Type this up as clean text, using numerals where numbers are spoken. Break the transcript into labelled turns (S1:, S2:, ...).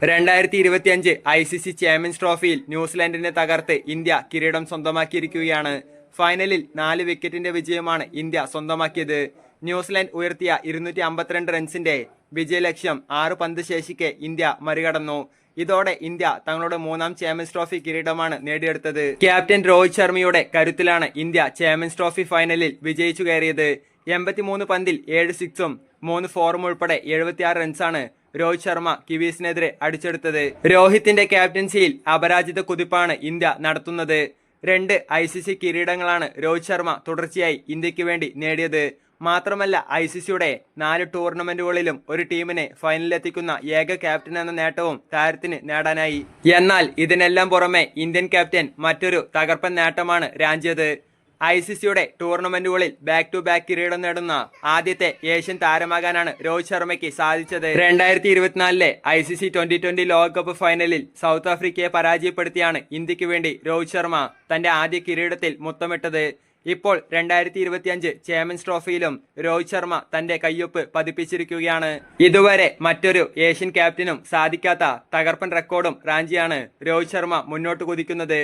S1: 2025 ICC champions ട്രോഫിയിൽ ന്യൂസിലാൻഡിനെ തകർത്ത് India കിരീടം സ്വന്തമാക്കിയിരിക്കുകയാണ്. ഫൈനലിൽ 4 വിക്കറ്റിന്റെ വിജയമാണ് ഇന്ത്യ സ്വന്തമാക്കിയത്. ന്യൂസിലാൻഡ് ഉയർത്തിയ 252 റൺസിന്റെ വിജയലക്ഷ്യം 6 പന്ത് ശേഷിക്കെ ഇന്ത്യ മറികടന്നു. ഇതോടെ ഇന്ത്യ തങ്ങളുടെ 3ാം ചാമ്പ്യൻസ് ട്രോഫി കിരീടമാണ് നേടിയെടുത്തത്. ക്യാപ്റ്റൻ രോഹിത് ശർമ്മയുടെ കരുത്തിലാണ് ഇന്ത്യ ചാമ്പ്യൻസ് ട്രോഫി ഫൈനലിൽ വിജയിച്ചു കയറിയത്. 83 പന്തിൽ 7 സിക്സും 3 ഫോറും ഉൾപ്പെടെ 76 റൺസാണ് രോഹിത് ശർമ്മ കിവീസിനെതിരെ അടിച്ചെടുത്തത്. രോഹിത്തിന്റെ ക്യാപ്റ്റൻസിയിൽ അപരാജിത കുതിപ്പാണ് ഇന്ത്യ നടത്തുന്നത്. 2 ICC കിരീടങ്ങളാണ് രോഹിത് ശർമ്മ തുടർച്ചയായി ഇന്ത്യക്ക് വേണ്ടി നേടിയത്. മാത്രമല്ല ICCയുടെ 4 ടൂർണമെന്റുകളിലും ഒരു ടീമിനെ ഫൈനലിലെത്തിക്കുന്ന ഏക ക്യാപ്റ്റൻ എന്ന നേട്ടവും താരത്തിന് നേടാനായി. എന്നാൽ ഇതിനെല്ലാം പുറമെ ഇന്ത്യൻ ക്യാപ്റ്റൻ മറ്റൊരു തകർപ്പൻ നേട്ടമാണ് രാഞ്ചിയത്. ICCയുടെ ടൂർണമെന്റുകളിൽ ബാക്ക് ടു ബാക്ക് കിരീടം നേടുന്ന ആദ്യത്തെ ഏഷ്യൻ താരമാകാനാണ് രോഹിത് ശർമ്മയ്ക്ക് സാധിച്ചത്. 2024 ICC T20 ലോകകപ്പ് ഫൈനലിൽ സൗത്ത് ആഫ്രിക്കയെ പരാജയപ്പെടുത്തിയാണ് ഇന്ത്യക്ക് വേണ്ടി രോഹിത് ശർമ്മ തന്റെ ആദ്യ കിരീടത്തിൽ മുത്തമിട്ടത്. ഇപ്പോൾ 2025 ചാമ്പ്യൻസ് ട്രോഫിയിലും രോഹിത് ശർമ്മ തന്റെ കയ്യൊപ്പ് പതിപ്പിച്ചിരിക്കുകയാണ്. ഇതുവരെ മറ്റൊരു ഏഷ്യൻ ക്യാപ്റ്റനും സാധിക്കാത്ത തകർപ്പൻ റെക്കോർഡും റാഞ്ചിയാണ് രോഹിത് ശർമ്മ മുന്നോട്ട് കുതിക്കുന്നത്.